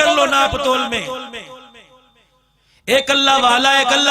کر لو ناپ تول میں. ایک اللہ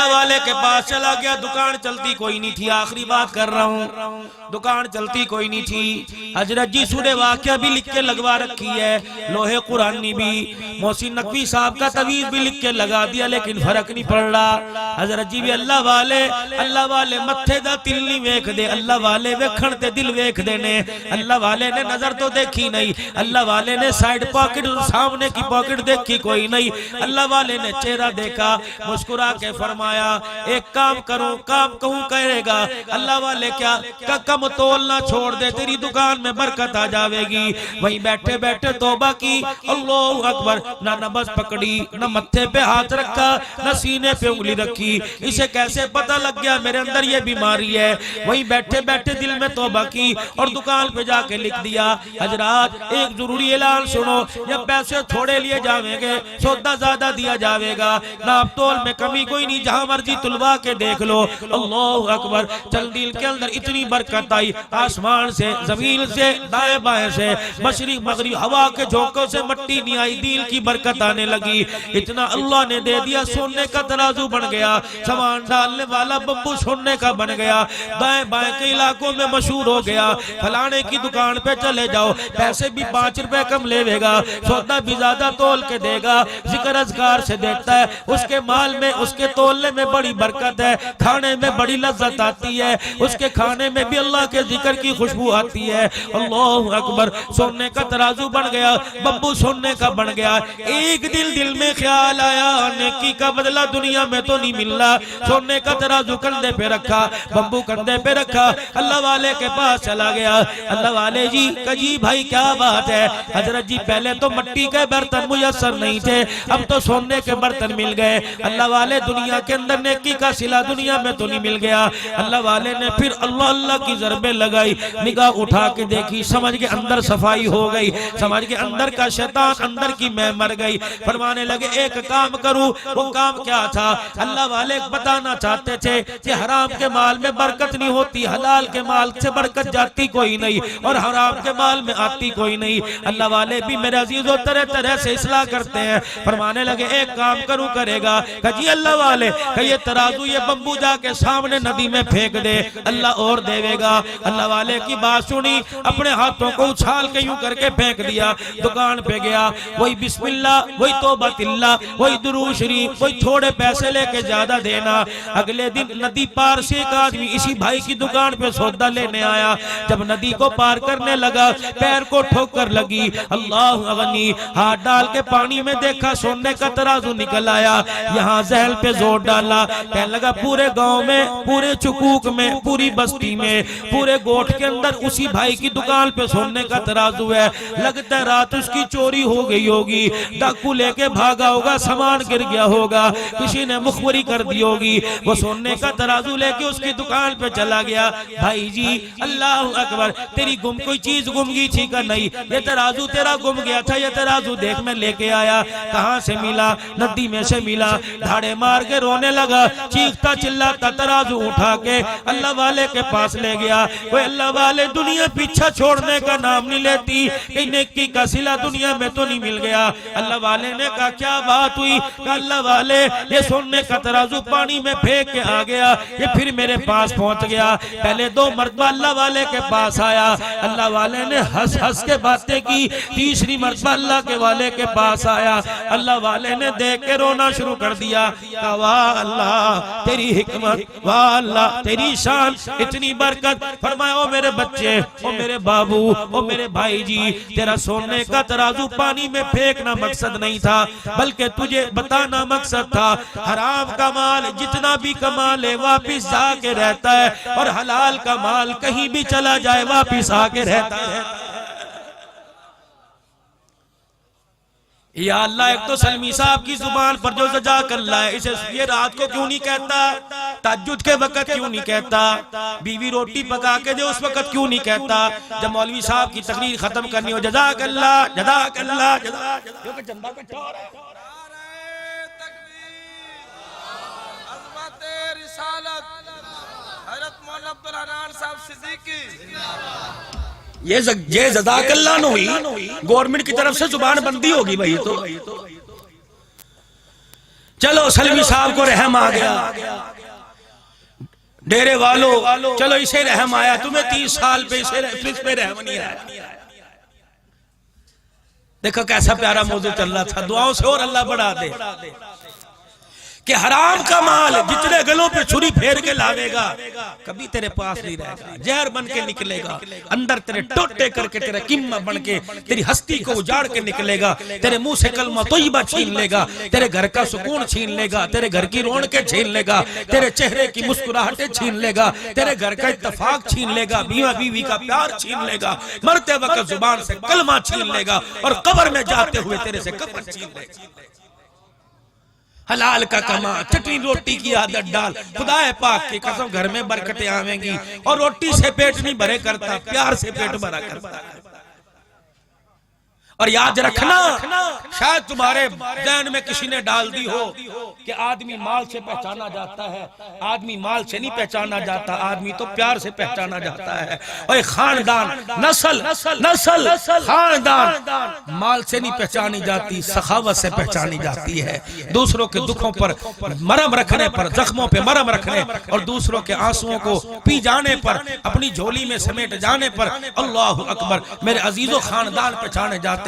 والے کے پاس چلا گیا. دکان چلتی کوئی نہیں تھی. آخری بات کر رہا ہوں, دکان چلتی کوئی نہیں تھی. حضرت جی سورہ واقعہ بھی لکھ کے لگوا رکھی ہے, لوہے قرآنی بھی, محسن نقوی صاحب کا تعویذ بھی لکھ کے لگا دیا, لیکن فرق نہیں پڑ رہا. حضرت جی بھی اللہ والے متھے دا دل نہیں ویکھ دے, اللہ والے ویکھن تے دل ویکھ دے نے. اللہ والے نے نظر تو دیکھی نہیں, اللہ والے نے سائیڈ پاکٹ سامنے کی پاکٹ دیکھی کوئی نہیں. اللہ والے نے چہرہ دیکھا, مسکرا کے فرمایا ایک کام کروں, کام کہوں کرے گا. اللہ والے کیا کم تولنا چھوڑ دے, تیری دکان میں برکت آ جاوے گی. وہیں بیٹھے بیٹھے توبہ کی, اللہ اکبر. نہ نبض پکڑی, نہ متھے پہ ہاتھ رکھا, نہ سینے پہ انگلی رکھی. اسے کیسے پتہ لگ گیا میرے اندر یہ بیماری ہے. وہیں بیٹھے بیٹھے دل میں توبہ کی اور دکان پہ جا کے لکھ دیا, حضرات ایک ضروری اعلان سنو, یا پیسے تھوڑے لیے جاویں گے, سودا زیادہ دیا جاوے گا, ناپ تول میں کمی کوئی نہیں, جہاں مرضی تلوا کے دیکھ لو. اللہ اکبر. چل دل کے اندر اتنی برکت آئی, آسمان سے, زمین سے, دائیں بائیں سے, مشرق مغرب ہوا کے جھونکوں سے مٹی نہیں آئی, دل کی برکت آنے لگی. اتنا اللہ نے دے دیا, سونے کا ترازو بن گیا, سامان ڈالنے والا بمبو سونے کا بن گیا, دائیں بائیں کے علاقوں میں مشہور ہو گیا. فلانے کی دکان پہ چلے جاؤ, پیسے بھی 5 روپے کم لے گا, سودا بھی زیادہ تول کے دے گا, ذکر اذکار سے دیتا ہے. اس کے مال میں, اس کے تولنے میں بڑی برکت ہے, کھانے میں بڑی لذت آتی ہے, اس کے کھانے میں بھی اللہ کے ذکر کی خوشبو آتی ہے. اللہ اکبر. سونے کا ترازو بن گیا, بمبو سونے کا بن گیا. ایک دل میں خیال آیا, نیکی کا بدلہ دنیا میں تو نہیں مل رہا. سونے کا ترازو کندھے پہ رکھا, بمبو کندھے پہ رکھا, اللہ والے کے پاس چلا گیا. اللہ والے جی کجی بھائی کیا بات ہے؟ حضرت جی پہلے تو مٹی کے برتن میسر نہیں تھے, اب تو سونے کے برتن مل گئے. اللہ والے دنیا کے اندر نیکی کا صلہ دنیا میں تو نہیں مل گیا. اللہ والے نے پھر اللہ کی ضربیں لگائی, نگاہ اٹھا کے دیکھی, سمجھ کے اندر صفائی ہو گئی, سمجھ کے اندر کا شیطان اندر کی میں مر گئی. فرمانے لگے ایک کام کروں. وہ کام کیا تھا؟ اللہ والے بتانا چاہتے تھے کہ حرام کے مال میں برکت نہیں ہوتی, حلال کے مال سے برکت جاتی کوئی نہیں اور حرام کے مال میں آتی کوئی نہیں. اللہ والے بھی میرے عزیزوں طرح طرح سے اصلاح کرتے ہیں. فرمانے لگے ایک کام کروں کرے گا. کہ جی اللہ والے, کہ یہ ترازو یہ بمبو جا کے سامنے ندی میں پھینک دے, اللہ اور دے گا. اللہ والے کی بات سنی, اپنے ہاتھوں کو اچھال کے یوں کر کے پھینک دیا. دکان پہ گیا, وہی بسم اللہ, وہی توبۃ اللہ, وہی درود شریف, وہی تھوڑے پیسے لے کے زیادہ دینا. اگلے دن ندی پار سے ایک آدمی اسی بھائی کی دکان پہ سودا لینے آیا. جب ندی کو پار کرنے لگا, پیر کو ٹھوکر لگی. اللہ غنی, ہاتھ ڈال کے پانی میں دیکھا, سونے کا ترازو نکل آیا. یہاں زہل پہ زور ڈالا, کہنے لگا پورے گاؤں میں, پورے چکوک میں, پوری بستی میں, پورے گوٹھ کے اندر اسی بھائی کی دکان پہ سونے کا ترازو ہے. لگتا ہے رات اس کی چوری ہو گئی ہوگی, ڈاکو لے کے بھاگا ہوگا, سامان گر گیا ہوگا, کسی نے مخبری کر دی ہوگی. وہ سونے کا ترازو لے کے اس کی دکان پہ چلا گیا. بھائی جی اللہ اکبر, تیری کوئی چیز گم گئی تھی کہ نہیں؟ یہ ترازو تیرا گم گیا تھا, یہ ترازو دیکھ میں لے کے آیا. کہاں سے ملا؟ ندی میں سے ملا. دھاڑے مار کے رونے لگا, چیختا چلاتا ترازو اٹھا کے اللہ والے کے پاس لے گیا. وہ اللہ والے دنیا پیچھا چھوڑنے کا نام نہیں لیتی, کہ نیکی کا صلہ دنیا میں تو نہیں مل گیا. اللہ والے نے کہا کیا بات ہوئی؟ کہ اللہ والے یہ سونے کا ترازو پانی میں پھینک کے آ گیا, یہ پھر میرے پاس پہنچ گیا. پہلے 2 مرتبہ اللہ والے کے پاس آیا, اللہ والے نے ہنس ہنس کے باتیں کی. تیسری مرتبہ اللہ کے والے کے پاس آیا, اللہ والے نے دیکھ کے رونا شروع کر دیا. کہا واہ اللہ تیری حکمت, واہ اللہ تیری شان, اتنی برکت. فرمایا او میرے بچے, او میرے بابو, او میرے بھائی جی, تیرا سونے کا ترازو پانی میں پھینکنا مقصد نہیں تھا, بلکہ تجھے بتانا مقصد تھا. حرام کا مال جتنا بھی کما لے واپس جا کے رہتا ہے, اور حلال کا مال کہیں بھی چلا جائے واپس آ کے رہتا ہے. یا اللہ, ایک تو سلمی صاحب کی زبان پر جو جزاک اللہ ہے, اسے یہ رات کو کیوں نہیں کہتا؟ تہجد کے وقت کیوں نہیں کہتا؟ بیوی روٹی پکا کے دے اس وقت کیوں نہیں کہتا؟ جب مولوی صاحب کی تقریر ختم کرنی ہو, جزاک اللہ, جزاک اللہ, جزاک اللہ. کیونکہ چندہ کٹھا ہو رہا ہے. عظمت رسالت حضرت مولانا عبدالحنان صاحب صدیقی یہ جزاک اللہ نو ہی گورنمنٹ کی طرف سے زبان بندی ہوگی بھائی تو چلو سلمی صاحب کو رحم آ گیا ڈیرے والو چلو اسے رحم آیا تمہیں 30 سال پہ اس پہ رحم نہیں آیا دیکھو کیسا پیارا موضوع چل رہا تھا دعاؤں سے اور اللہ بڑھا دے کہ حرام کا مال جتنے گلوں پہ چھری پھیر کے لاوے گا کبھی تیرے پاس نہیں رہے گا زہر بن کے نکلے گا اندر تیرے ٹوٹے کر کے تیرے قیمہ بن کے تیری ہستی کو اجاڑ کے نکلے گا تیرے منہ سے کلمہ طیبہ چھین لے گا تیرے گھر کا سکون چھین لے گا تیرے گھر کی رونقیں چھین لے گا تیرے چہرے کی مسکراہٹیں چھین لے گا تیرے گھر کا اتفاق چھین لے گا بیوہ بیوی کا پیار چھین لے گا مرتے وقت زبان سے کلمہ چھین لے گا اور قبر میں جاتے ہوئے تیرے سے کفن چھین لے گا حلال کا کما چٹنی روٹی کی عادت ڈال خدا پاک کی قسم گھر میں برکتیں آویں گی اور روٹی سے پیٹ نہیں بھرے کرتا پیار سے پیٹ بھرا کرتا ہے اور یاد رکھنا شاید تمہارے ذہن میں کسی نے ڈال دی ہو کہ آدمی مال سے پہچانا جاتا ہے آدمی مال سے نہیں پہچانا جاتا آدمی تو پیار سے پہچانا جاتا ہے اور خاندان نسل خاندان مال سے نہیں پہچانی جاتی سخاوت سے پہچانی جاتی ہے دوسروں کے دکھوں پر مرم رکھنے پر زخموں پہ مرم رکھنے اور دوسروں کے آنسوؤں کو پی جانے پر اپنی جھولی میں سمیٹ جانے پر اللہ اکبر میرے عزیزو خاندان پہچانے جاتے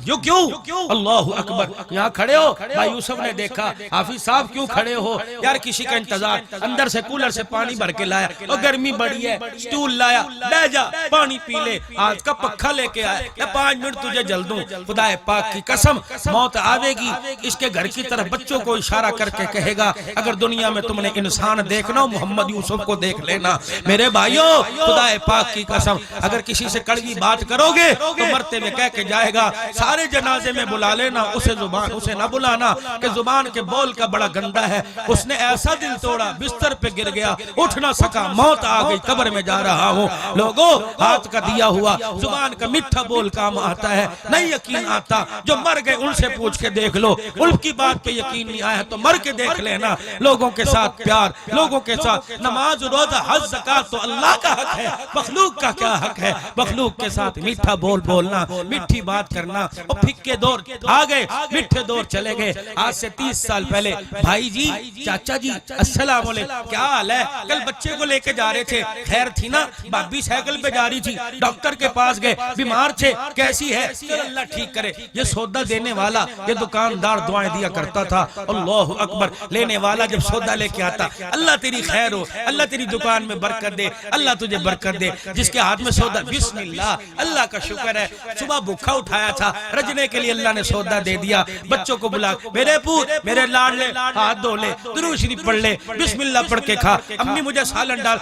جو کیوں اللہ اکبر یہاں کھڑے ہو بھائی یوسف نے دیکھا حافظ صاحب کیوں کھڑے ہو یار کسی کا انتظار اندر سے کولر سے پانی بھر کے لایا اور گرمی بڑی ہے سٹول لایا لے جا پانی پی لے آج کا پکھا لے کے آئے یا 5 منٹ تجھے جل دوں خدا پاک کی قسم موت آوے گی اس کے گھر کی طرف بچوں کو اشارہ کر کے کہے گا اگر دنیا میں تم نے انسان دیکھنا محمد یوسف کو دیکھ لینا میرے بھائیوں خدا پاک کی قسم اگر کسی سے کڑوی بات کرو گے تو مرتے ہوئے کہہ کے جائے گا سارے جنازے میں بلا لینا اسے نہ بلانا کہ زبان کے بول کا بڑا گندا ہے اس نے ایسا دل توڑا بستر پہ گر گیا اٹھ نہ سکا موت آ گئی قبر میں جا رہا ہوں لوگوں ہاتھ کا دیا ہوا زبان کا میٹھا بول کام آتا ہے نہیں یقین آتا جو مر گئے ان سے پوچھ کے دیکھ لو ان کی بات پہ یقین نہیں آیا تو مر کے دیکھ لینا لوگوں کے ساتھ پیار لوگوں کے ساتھ نماز روزہ حج زکات تو اللہ کا حق ہے مخلوق کا کیا حق ہے مخلوق کے ساتھ میٹھا بول بولنا میٹھی بات کرنا اور پھکے دور آ گئے میٹھے دور چلے گئے آج سے 30 سال پہلے بھائی جی چاچا جی السلام علیکم کیا حال ہے کل بچے کو لے کے جا رہے تھے خیر تھی نا بابی سائیکل پہ جا رہی تھی ڈاکٹر کے پاس گئے بیمار تھے کیسی ہے اللہ ٹھیک کرے یہ سودا دینے والا یہ دکاندار دعائیں دیا کرتا تھا اللہ اکبر لینے والا جب سودا لے کے آتا اللہ تیری خیر ہو اللہ تیری دکان میں برکت دے اللہ تجھے برکت دے جس کے ہاتھ میں سودا بسم اللہ اللہ کا شکر ہے صبح بھوکا اٹھایا تھا رجنے کے لیے اللہ نے سودا دے دیا بچوں کو بلا میرے پوت میرے لاڈلے ہاتھ دھو لے درود شریف پڑھ لے بسم اللہ پڑھ کے کھا امی مجھے سالن ڈال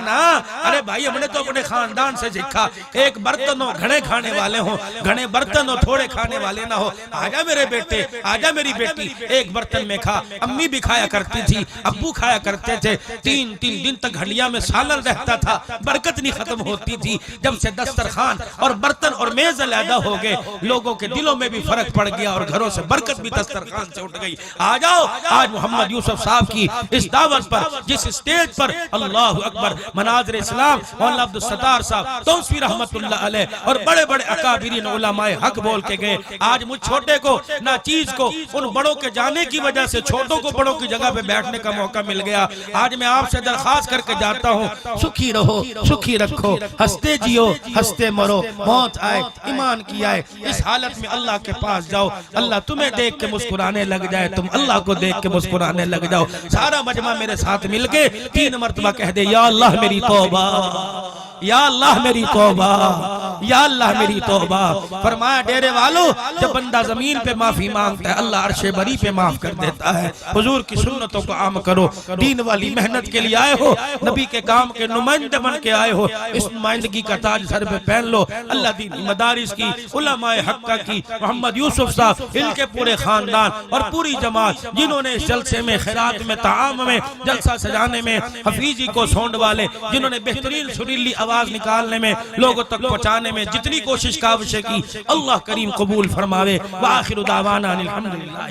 نا ارے بھائی ہم نے تو اپنے خاندان سے سیکھا ایک برتن ہو گھنے کھانے والے ہوں گھنے برتن ہو تھوڑے کھانے والے نہ ہو آجا میرے بیٹے آجا میری بیٹی ایک برتن میں کھا امی بھی کھایا کرتی تھی ابو کھایا کرتے تھے 3 دن تک ہنڈیا میں سالن رہتا تھا برکت نہیں ختم ہوتی تھی جب سے دسترخوان اور برتن اور میز علیحدہ ہو گئے لوگوں کے دلوں میں بھی فرق پڑ گیا اور گھروں سے برکت بھی دسترخوان سے اٹھ گئی آ جاؤ آج محمد یوسف صاحب کی اس دعوت پر جس اسٹیج پر اللہ اکبر مناظر اسلام مولانا عبدالستار صاحب توسوی رحمت اللہ علیہ اور بڑے بڑے اکابرین علماء حق بول کے گئے آج مجھ چھوٹے کو نہ چیز کو ان بڑوں کے جانے کی وجہ سے چھوٹوں کو بڑوں کی جگہ پہ بیٹھنے کا موقع مل گیا آج میں آپ سے درخواست کر کے جاتا ہوں سکھی رہو سکھی رکھو ہنستے جیو ہنستے مرو موت آئے ایمان کی آئے اس حالت میں اللہ کے پاس جاؤ اللہ تمہیں دیکھ کے مسکرانے لگ جائے تم اللہ کو دیکھ کے مسکرانے لگ جاؤ سارا مجمع میرے ساتھ مل کے 3 مرتبہ کہہ دے یا اللہ میری توبہ یا اللہ میری توبہ یا اللہ میری توبہ فرمایا ڈیرے والو جب بندہ زمین پہ معافی مانگتا ہے اللہ عرش بری پہ معاف کر دیتا ہے حضور کی سنتوں کو عام کرو دین والی محنت کے لیے آئے ہو نبی کے کام کے نمائندے بن کے آئے ہو اس نمائندگی کا تاج سر پہ پہن لو اللہ دینی مدارس کی علماء حقہ کی محمد یوسف صاحب ان کے پورے خاندان اور پوری جماعت جنہوں نے اس جلسے میں خیرات میں تعام میں جلسہ سجانے میں حفیظی کو سونڈ والے جنہوں نے بہترین سریلی آواز نکالنے میں لوگوں تک پہنچانے میں جتنی کوشش کاوشیں کی اللہ کریم قبول فرماوے وآخر دعوانا الحمدللہ